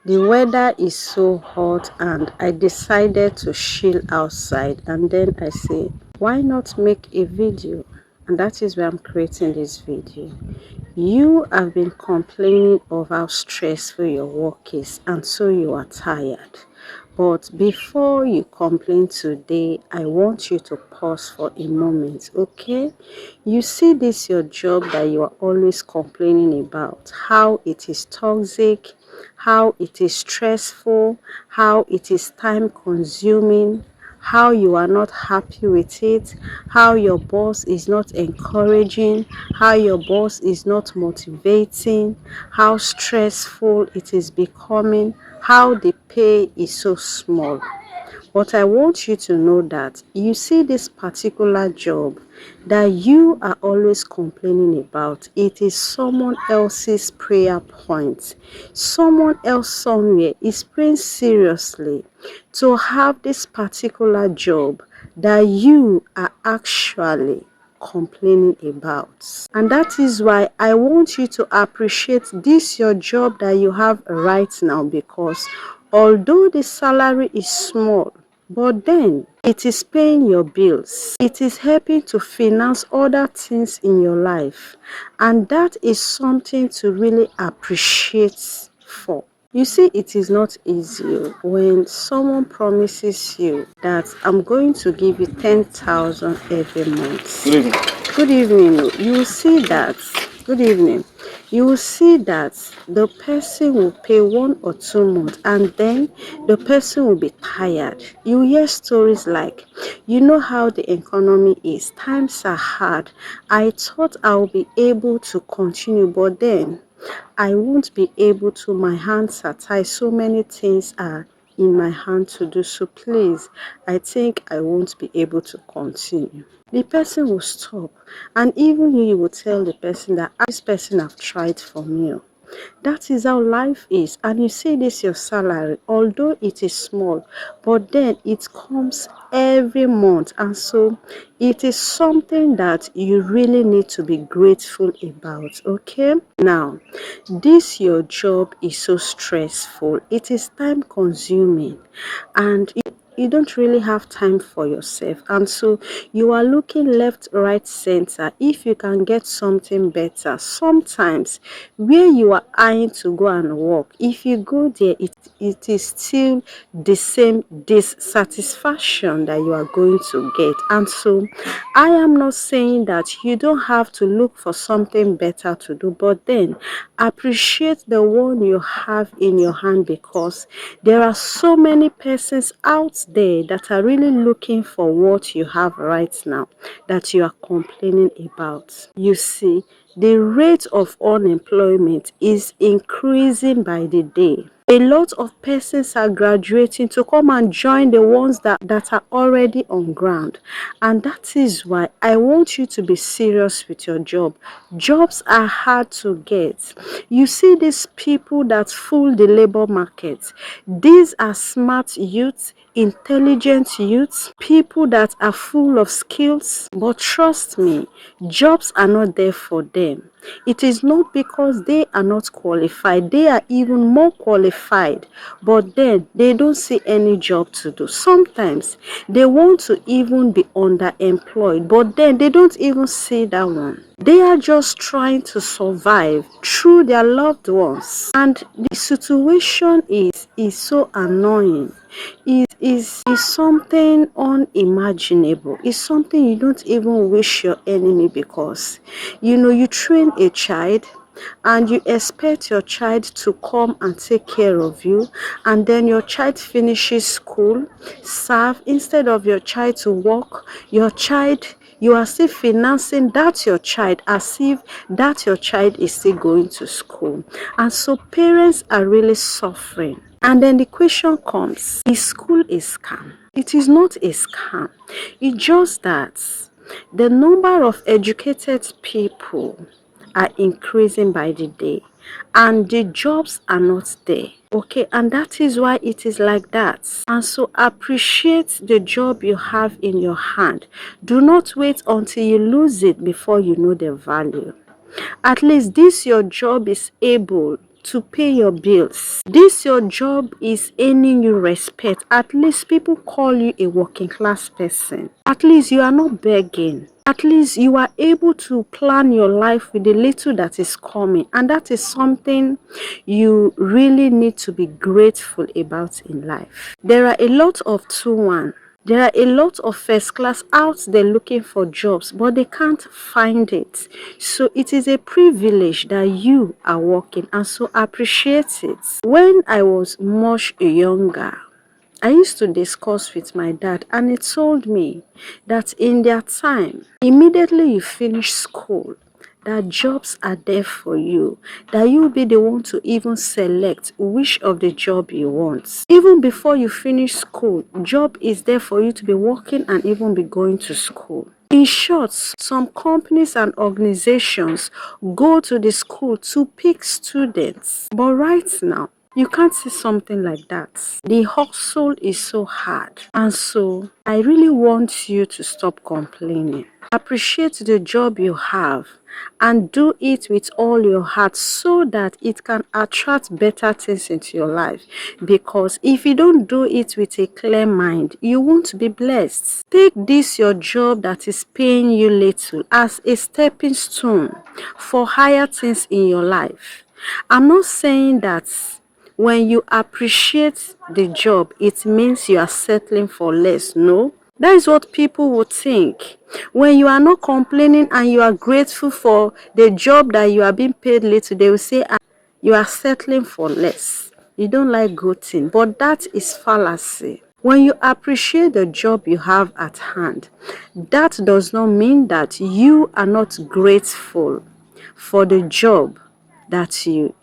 The weather is so hot and I decided to chill outside, and then I say, why not make a video? And that is why I'm creating this video. You have been complaining of how stressful your work is, and so you are tired. But before you complain today, I want you to pause for a moment, okay? You see this your job that you are always complaining about, how it is toxic, how it is stressful, how it is time consuming, how you are not happy with it, how your boss is not encouraging, how your boss is not motivating, how stressful it is becoming, how the pay is so small. But I want you to know that you see this particular job that you are always complaining about. It is someone else's prayer point. Someone else somewhere is praying seriously to have this particular job that you are actually complaining about. And that is why I want you to appreciate this your job that you have right now, because although the salary is small, but then it is paying your bills. It is helping to finance other things in your life. And that is something to really appreciate for. You see, it is not easy when someone promises you that I'm going to give you 10,000 every month. Good evening. Good evening. You will see that. Good evening. You will see that the person will pay 1 or 2 months, and then the person will be tired. You hear stories like, you know how the economy is, times are hard. I thought I'll be able to continue, but then I won't be able to. My hands are tied. So many things are in my hand to do. So please, I think I won't be able to continue. The person will stop, and even you will tell the person that this person have tried for me. That is how life is. And you see this your salary, although it is small, but then it comes every month, and so it is something that you really need to be grateful about. Okay, now this your job is so stressful, it is time consuming, and you don't really have time for yourself, and so you are looking left, right, center if you can get something better. Sometimes where you are eyeing to go and work, if you go there, it is still the same dissatisfaction that you are going to get. And so I am not saying that you don't have to look for something better to do, but then appreciate the one you have in your hand, because there are so many persons out there that are really looking for what you have right now that you are complaining about. You see, the rate of unemployment is increasing by the day. A lot of persons are graduating to come and join the ones that are already on ground. And that is why I want you to be serious with your job. Jobs are hard to get. You see these people that fool the labor market. These are smart youths, intelligent youths, people that are full of skills. But trust me, jobs are not there for them. It is not because they are not qualified. They are even more qualified, but then they don't see any job to do. Sometimes they want to even be underemployed, but then they don't even see that one. They are just trying to survive through their loved ones, and the situation is so annoying. Is something unimaginable. It's something you don't even wish your enemy, because you train a child and you expect your child to come and take care of you, and then your child finishes school, serve, instead of your child to work, you are still financing that your child, as if that your child is still going to school. And so parents are really suffering. And then the question comes, is school a scam? It is not a scam. It's just that the number of educated people are increasing by the day, and the jobs are not there. Okay, and that is why it is like that. And so appreciate the job you have in your hand. Do not wait until you lose it before you know the value. At least this your job is able to pay your bills. This your job is earning you respect. At least people call you a working class person. At least you are not begging. At least you are able to plan your life with the little that is coming. And that is something you really need to be grateful about in life. There are a lot of 2-1. There are a lot of first class out there looking for jobs, but they can't find it. So it is a privilege that you are working, and so appreciate it. When I was much younger, I used to discuss with my dad, and he told me that in their time, immediately you finish school, that jobs are there for you, that you'll be the one to even select which of the job you want. Even before you finish school, job is there for you to be working and even be going to school. In short, some companies and organizations go to the school to pick students. But right now, you can't see something like that. The hustle is so hard. And so, I really want you to stop complaining. Appreciate the job you have and do it with all your heart so that it can attract better things into your life. Because if you don't do it with a clear mind, you won't be blessed. Take this your job that is paying you little as a stepping stone for higher things in your life. I'm not saying that when you appreciate the job, it means you are settling for less. No. That is what people would think. When you are not complaining and you are grateful for the job that you are being paid little, they will say, you are settling for less. You don't like good things. But that is fallacy. When you appreciate the job you have at hand, that does not mean that you are not grateful for the job that you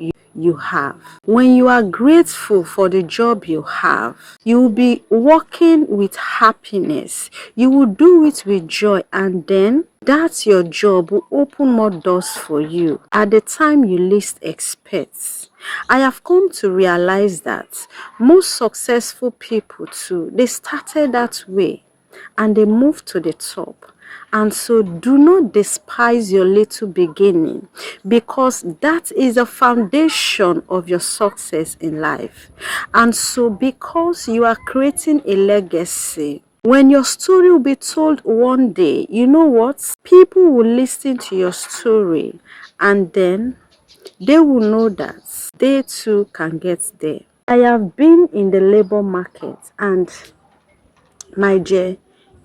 have. When you are grateful for the job you have, you will be working with happiness. You will do it with joy, and then that your job will open more doors for you at the time you least expect. I have come to realize that most successful people too, they started that way and they moved to the top. And so do not despise your little beginning, because that is the foundation of your success in life. And so because you are creating a legacy, when your story will be told one day, you know what? People will listen to your story, and then they will know that they too can get there. I have been in the labor market, and my dear,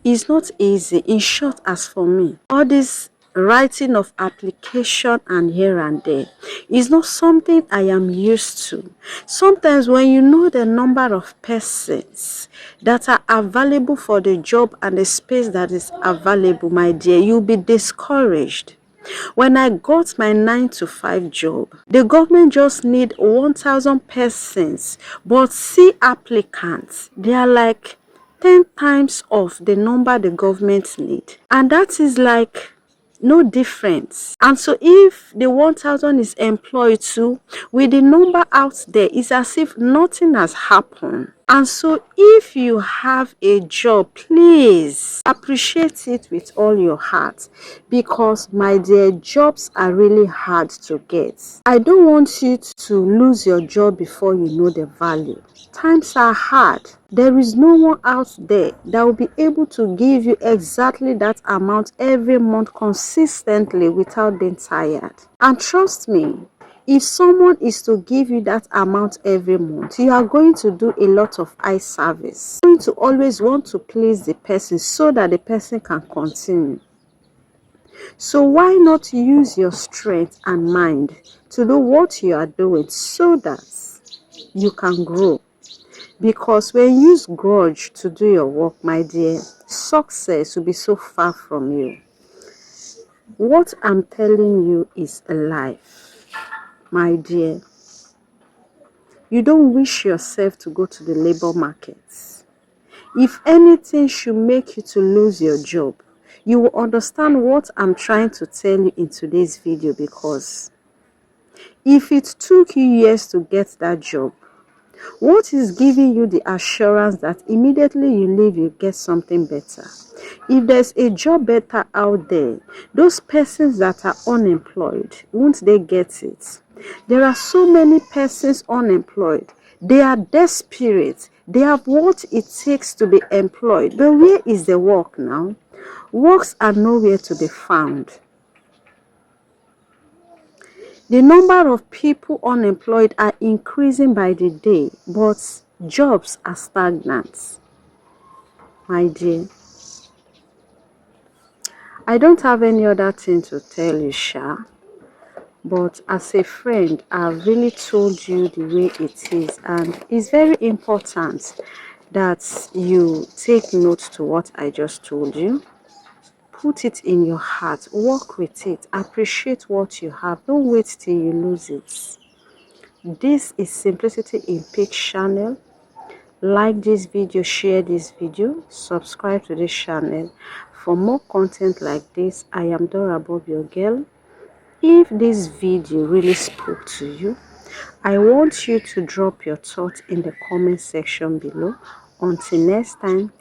it's not easy. In short, as for me, all this writing of application and here and there is not something I am used to. Sometimes when you know the number of persons that are available for the job and the space that is available, my dear, you'll be discouraged. When I got my 9 to 5 job, the government just need 1,000 persons, but see applicants, they are like 10 times of the number the government need. And that is like no difference. And so if the 1,000 is employed too, with the number out there, it's as if nothing has happened. And so if you have a job, please appreciate it with all your heart, because my dear, jobs are really hard to get. I don't want you to lose your job before you know the value. Times are hard. There is no one out there that will be able to give you exactly that amount every month consistently without being tired. And trust me, if someone is to give you that amount every month, you are going to do a lot of eye service. You're going to always want to please the person so that the person can continue. So why not use your strength and mind to do what you are doing so that you can grow? Because when you use grudge to do your work, my dear, success will be so far from you. What I'm telling you is a life, my dear. You don't wish yourself to go to the labor markets. If anything should make you to lose your job, you will understand what I'm trying to tell you in today's video, because if it took you years to get that job, What is giving you the assurance that immediately you leave, you get something better? If there's a job better out there, those persons that are unemployed, won't they get it? There are so many persons unemployed. They are desperate. They have what it takes to be employed. But where is the work now? Works are nowhere to be found. The number of people unemployed are increasing by the day, but jobs are stagnant. My dear, I don't have any other thing to tell you, Sha. But as a friend, I've really told you the way it is, and it's very important that you take note to what I just told you. Put it in your heart, work with it, appreciate what you have. Don't wait till you lose it. This is Simplicity in Peak channel. Like this video, share this video, subscribe to this channel for more content like this. I am Dora Bob, your girl. If this video really spoke to you, I want you to drop your thoughts in the comment section below. Until next time,